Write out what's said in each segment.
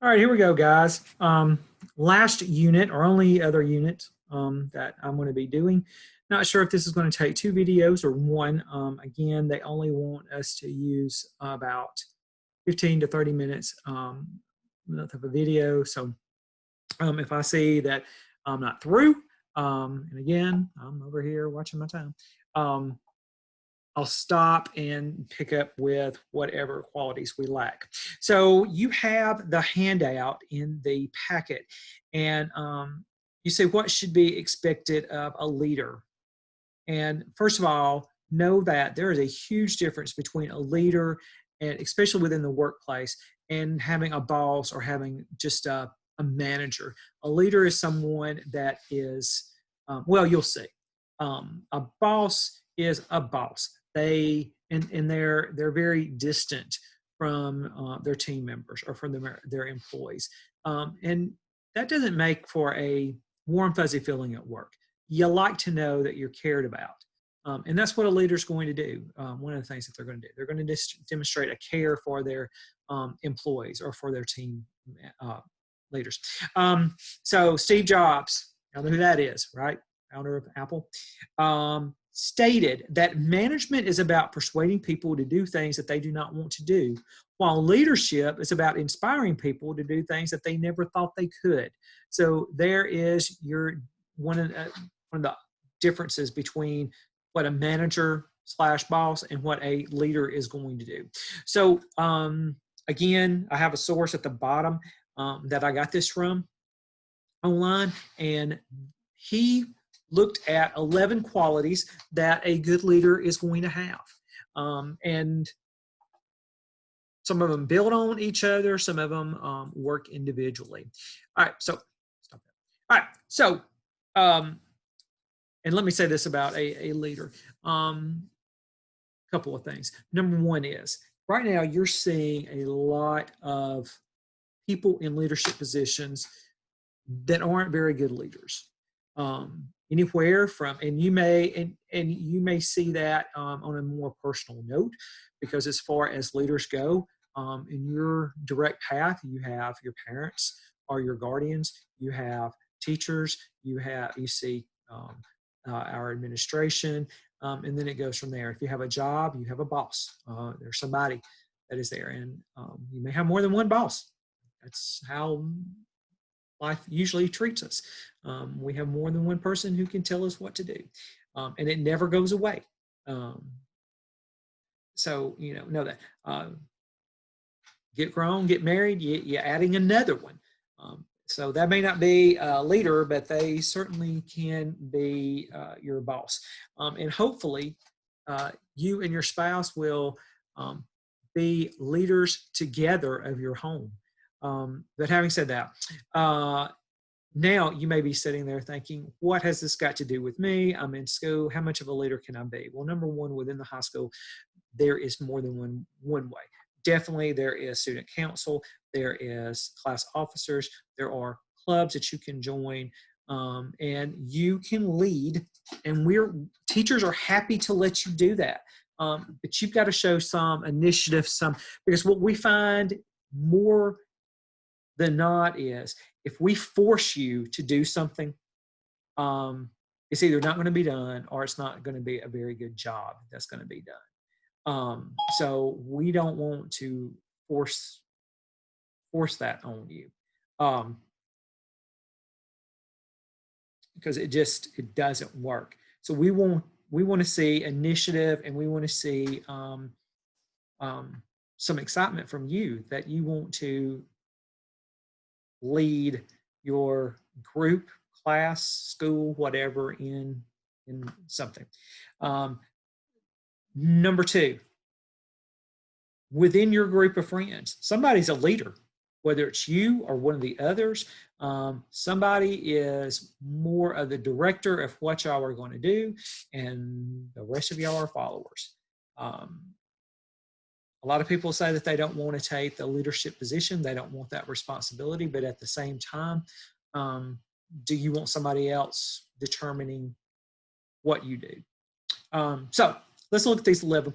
All right, here we go, guys. Last unit or only other unit that I'm going to be doing. Not sure if this is going to take 2 videos or one. Again, they only want us to use about 15 to 30 minutes length of a video. So if I see that I'm not through, and again, I'm over here watching my time, I'll stop and pick up with whatever qualities we lack. So you have the handout in the packet, and you say what should be expected of a leader. And first of all, know that there is a huge difference between a leader, and especially within the workplace, and having a boss or having just a manager. A leader is someone that is, well, you'll see. A boss is a boss. And they're very distant from their team members or from their employees, and that doesn't make for a warm fuzzy feeling at work. You like to know that you're cared about, and that's what a leader is going to do. One of the things that they're going to do, they're going to demonstrate a care for their employees or for their team leaders. So Steve Jobs, you know who that is, right? Founder of Apple. Stated that management is about persuading people to do things that they do not want to do, while leadership is about inspiring people to do things that they never thought they could. So there is your one of the differences between what a manager slash boss and what a leader is going to do. So again, I have a source at the bottom that I got this from online, and he looked at 11 qualities that a good leader is going to have. And some of them build on each other, some of them work individually. All right, so stop that. All right, so and let me say this about a leader. Couple of things. Number one is, right now you're seeing a lot of people in leadership positions that aren't very good leaders. Anywhere from, and you may see that on a more personal note, because as far as leaders go, in your direct path, you have your parents or your guardians, you have teachers, you see our administration, and then it goes from there. If you have a job, you have a boss. There's somebody that is there, and you may have more than one boss. That's how life usually treats us. We have more than one person who can tell us what to do, and it never goes away. So know that. Get grown, get married, you're adding another one. So that may not be a leader, but they certainly can be your boss. And hopefully you and your spouse will be leaders together of your home. But having said that, now you may be sitting there thinking, what has this got to do with me? I'm in school. How much of a leader can I be? Well, number one, within the high school, there is more than one way. Definitely there is student council, there is class officers, there are clubs that you can join, and you can lead, and teachers are happy to let you do that. But you've got to show some initiative, because what we find more than not is, if we force you to do something, it's either not going to be done or it's not going to be a very good job that's going to be done. So we don't want to force that on you, because it doesn't work. So we want to see initiative, and we want to see some excitement from you, that you want to lead your group, class, school, whatever, in something. Number two, within your group of friends, somebody's a leader, whether it's you or one of the others. Somebody is more of the director of what y'all are going to do, and the rest of y'all are followers. A lot of people say that they don't want to take the leadership position. They don't want that responsibility. But at the same time, do you want somebody else determining what you do? So let's look at these 11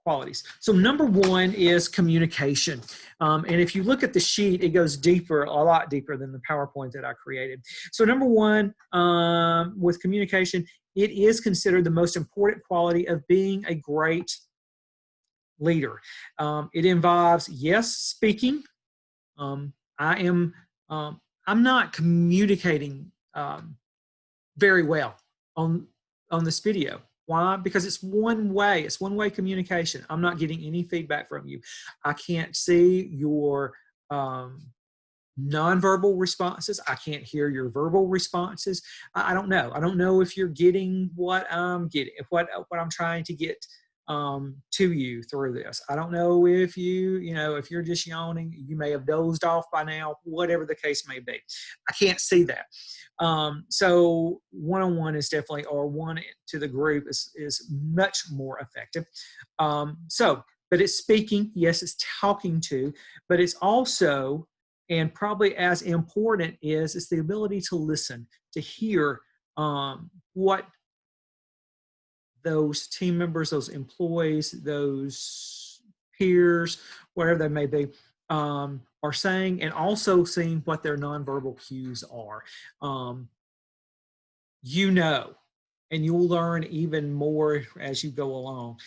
qualities. So number one is communication. And if you look at the sheet, it goes deeper, a lot deeper than the PowerPoint that I created. So number one, with communication, it is considered the most important quality of being a great leader. It involves, yes, speaking. I'm not communicating very well on this video. Why? Because it's one way. It's one-way communication. I'm not getting any feedback from you. I can't see your nonverbal responses. I can't hear your verbal responses. I don't know. I don't know if you're getting what I'm getting, what I'm trying to get to you through this. I don't know if if you're just yawning, you may have dozed off by now, whatever the case may be. I can't see that. So one-on-one is definitely, or one to the group is much more effective. But it's speaking, yes, it's talking to, but it's also, and probably as important is the ability to listen, to hear what those team members, those employees, those peers, whatever they may be, are saying, and also seeing what their nonverbal cues are. And you'll learn even more as you go along.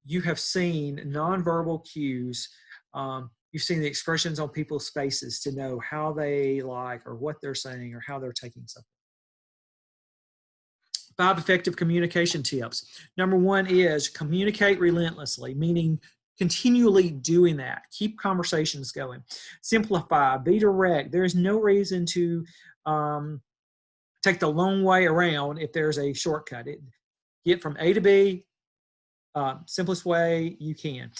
You have seen nonverbal cues. You've seen the expressions on people's faces to know how they like or what they're saying or how they're taking something. 5 effective communication tips. Number 1 is communicate relentlessly, meaning continually doing that. Keep conversations going. Simplify, be direct. There's no reason to take the long way around if there's a shortcut. Get from A to B, simplest way you can.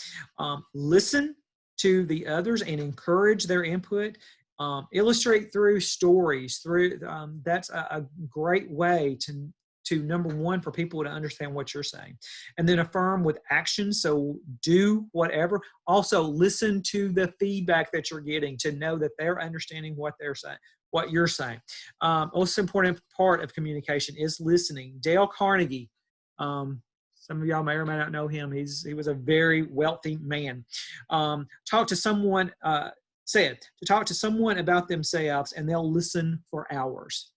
Listen to the others and encourage their input. Illustrate through stories. That's a great way to number 1, for people to understand what you're saying. And then affirm with action. So do whatever. Also listen to the feedback that you're getting to know that they're understanding what they're saying, what you're saying. Most important part of communication is listening. Dale Carnegie, some of y'all may or may not know him. He was a very wealthy man. Talk to someone, said to talk to someone about themselves and they'll listen for hours.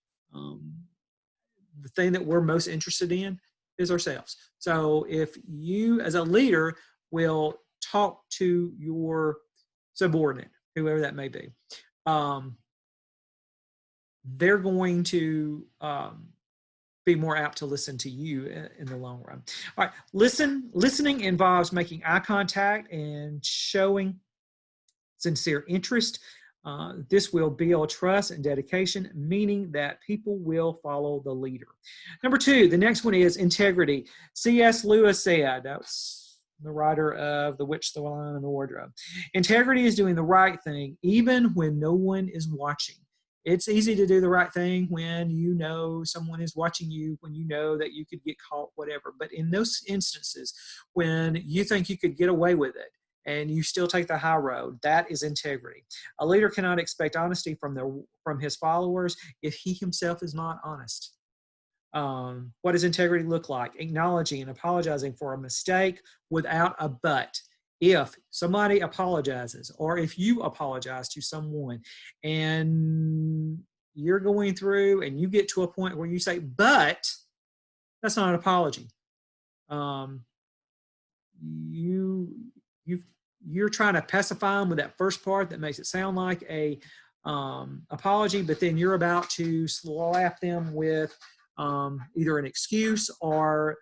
The thing that we're most interested in is ourselves. So if you as a leader will talk to your subordinate, whoever that may be, they're going to be more apt to listen to you in the long run. All right, listening involves making eye contact and showing sincere interest. This will build trust and dedication, meaning that people will follow the leader. Number 2, the next one is integrity. C.S. Lewis said, that's the writer of The Witch, the Lion, and the Wardrobe. Integrity is doing the right thing, even when no one is watching. It's easy to do the right thing when you know someone is watching you, when you know that you could get caught, whatever. But in those instances, when you think you could get away with it, and you still take the high road, that is integrity. A leader cannot expect honesty from his followers if he himself is not honest. What does integrity look like? Acknowledging and apologizing for a mistake without a but. If somebody apologizes, or if you apologize to someone and you're going through and you get to a point where you say, but that's not an apology. You're trying to pacify them with that first part that makes it sound like a apology, but then you're about to slap them with either an excuse or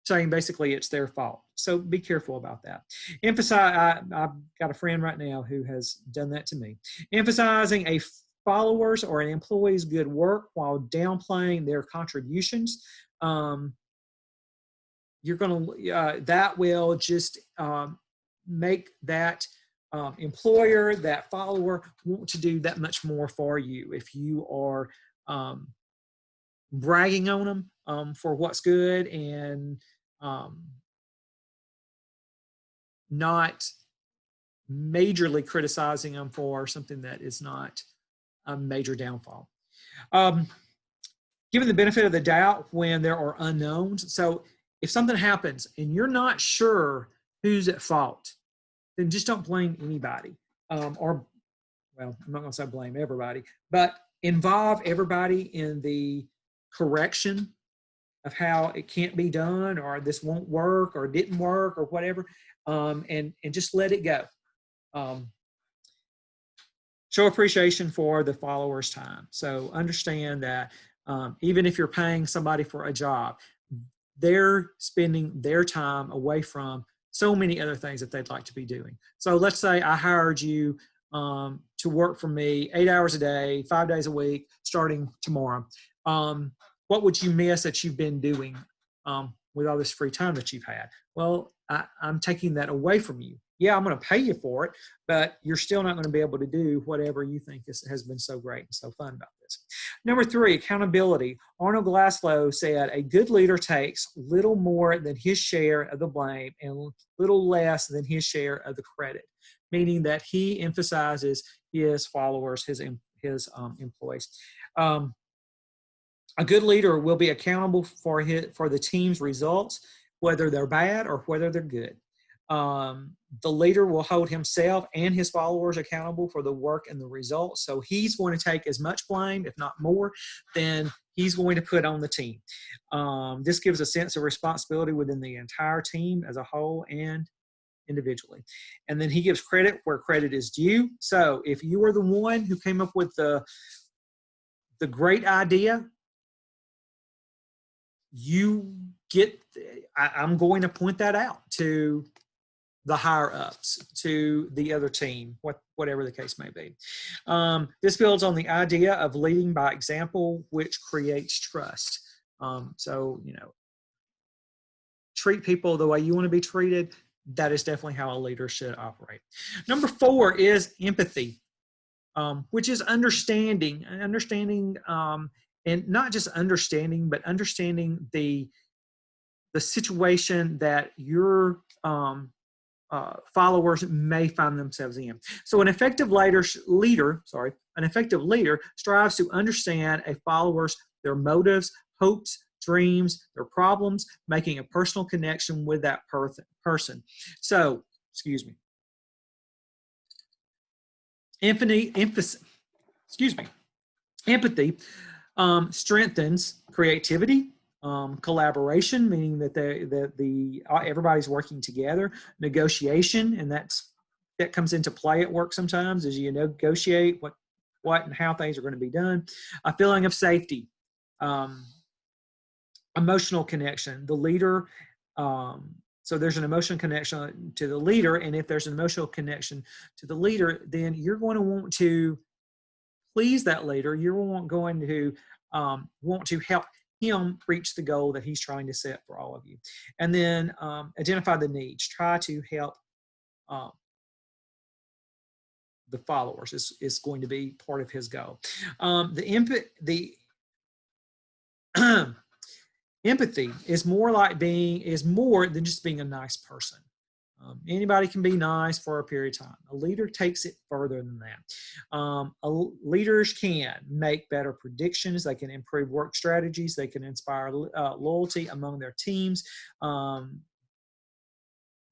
saying basically it's their fault. So be careful about that. Emphasize, I've got a friend right now who has done that to me. Emphasizing a follower's or an employee's good work while downplaying their contributions. You're going to, that will just make that employer, that follower, want to do that much more for you. If you are bragging on them for what's good and not majorly criticizing them for something that is not a major downfall. Given the benefit of the doubt when there are unknowns. So if something happens and you're not sure who's at fault, then just don't blame anybody. Or, well, I'm not going to say blame everybody, but involve everybody in the correction of how it can't be done, or this won't work, or didn't work, or whatever, and just let it go. Show appreciation for the followers' time. So understand that even if you're paying somebody for a job, they're spending their time away from so many other things that they'd like to be doing. So let's say I hired you to work for me 8 hours a day, 5 days a week, starting tomorrow. What would you miss that you've been doing with all this free time that you've had? Well, I'm taking that away from you. Yeah, I'm going to pay you for it, but you're still not going to be able to do whatever you think has been so great and so fun about this. Number 3, accountability. Arnold Laszlo said, a good leader takes little more than his share of the blame and little less than his share of the credit, meaning that he emphasizes his followers, his employees. A good leader will be accountable for the team's results, whether they're bad or whether they're good. The leader will hold himself and his followers accountable for the work and the results. So he's going to take as much blame, if not more, than he's going to put on the team. This gives a sense of responsibility within the entire team as a whole and individually. And then he gives credit where credit is due. So if you are the one who came up with the great idea, I'm going to point that out to the higher ups, to the other team, whatever the case may be. This builds on the idea of leading by example, which creates trust. So, treat people the way you want to be treated. That is definitely how a leader should operate. Number 4 is empathy, which is understanding, and not just understanding, but understanding the situation that your followers may find themselves in. So an effective leader strives to understand a follower's their motives, hopes, dreams, their problems, making a personal connection with that person. So, empathy strengthens creativity, collaboration, meaning that everybody's working together, negotiation, and that comes into play at work sometimes as you negotiate what and how things are going to be done. A feeling of safety, emotional connection. The leader, so there's an emotional connection to the leader, and if there's an emotional connection to the leader, then you're going to want to please that leader. You're going to want to help him reach the goal that he's trying to set for all of you. And then identify the needs. Try to help the followers is going to be part of his goal. Empathy is more than just being a nice person. Anybody can be nice for a period of time. A leader takes it further than that. Leaders can make better predictions. They can improve work strategies. They can inspire loyalty among their teams.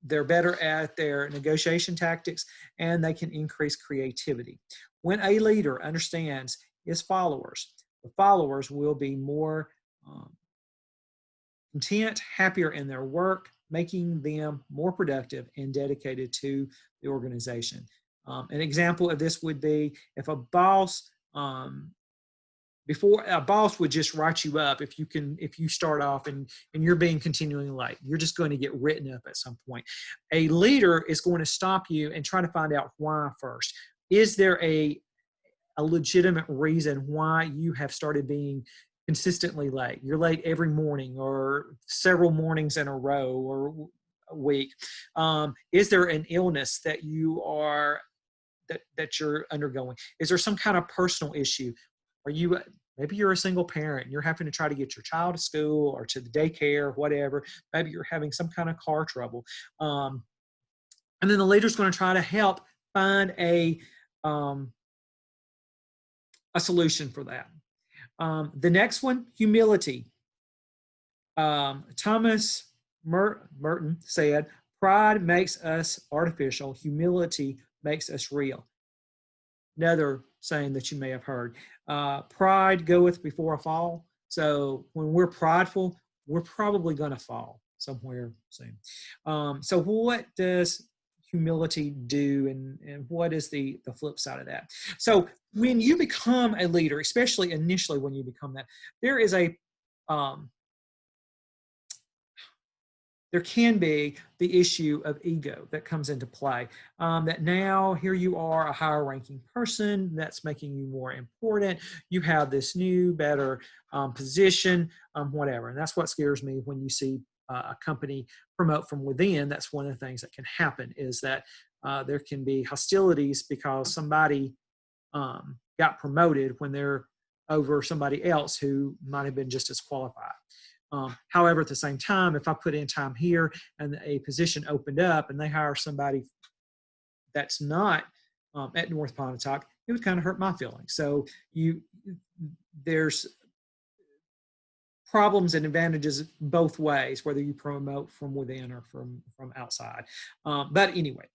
They're better at their negotiation tactics, and they can increase creativity. When a leader understands his followers, the followers will be more content, happier in their work, making them more productive and dedicated to the organization. An example of this would be if a boss, before a boss would just write you up if you start off and you're being continually late, you're just going to get written up at some point. A leader is going to stop you and try to find out why first. Is there a legitimate reason why you have started being consistently late? You're late every morning or several mornings in a row or a week. Is there an illness that you're undergoing? Is there some kind of personal issue? Maybe you're a single parent and you're having to try to get your child to school or to the daycare, whatever. Maybe you're having some kind of car trouble. And then the leader's going to try to help find a solution for that. The next one, humility. Thomas Merton said, Pride makes us artificial. Humility makes us real. Another saying that you may have heard. Pride goeth before a fall. So when we're prideful, we're probably going to fall somewhere soon. So what does humility do, and what is the flip side of that? So when you become a leader, especially initially when you become that, there is a there can be the issue of ego that comes into play. That now here you are, a higher ranking person, that's making you more important. You have this new, better position, whatever. And that's what scares me when you see a company promote from within. That's one of the things that can happen, is that there can be hostilities because somebody got promoted when they're over somebody else who might have been just as qualified. However, at the same time, if I put in time here and a position opened up and they hire somebody that's not at North Pontotoc, it would kind of hurt my feelings. So there's problems and advantages both ways, whether you promote from within or from outside. But anyway,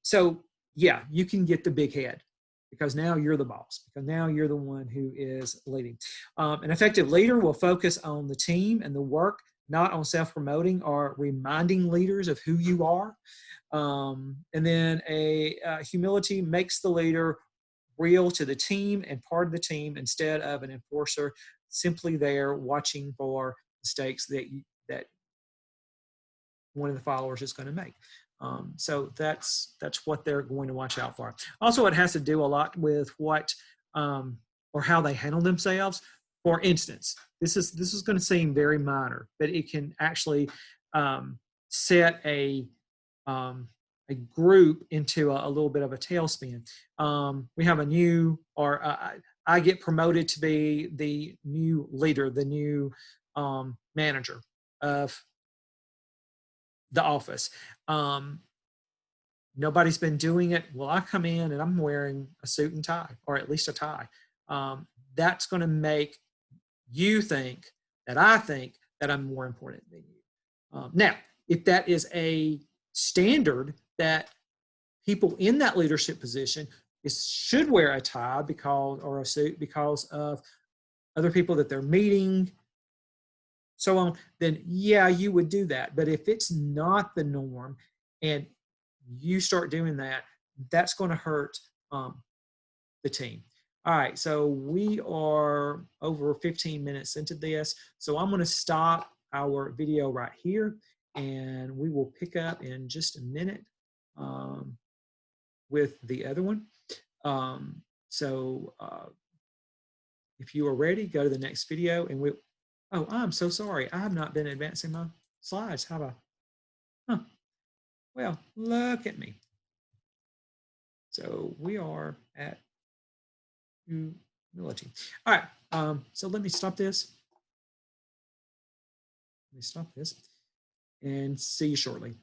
so yeah, you can get the big head, because now you're the boss, because now you're the one who is leading. An effective leader will focus on the team and the work, not on self-promoting or reminding leaders of who you are. And then humility makes the leader real to the team and part of the team, instead of an enforcer simply there watching for mistakes that one of the followers is going to make. So that's what they're going to watch out for. Also, it has to do a lot with what or how they handle themselves. For instance, this is going to seem very minor, but it can actually set a group into a little bit of a tailspin. We have a new, or I get promoted to be the new leader, the new manager of the office. Nobody's been doing it. Well, I come in and I'm wearing a suit and tie, or at least a tie. That's going to make you think that I think that I'm more important than you. Now, if that is a standard that people in that leadership position should wear a tie or a suit because of other people that they're meeting, so on, then yeah, you would do that. But if it's not the norm and you start doing that, that's going to hurt the team. All right, so we are over 15 minutes into this, so I'm going to stop our video right here, and we will pick up in just a minute with the other one. If you are ready, go to the next video, and oh, I'm so sorry. I have not been advancing my slides. How about, well, look at me. So we are at humility. All right, so let me stop this. Let me stop this and see you shortly.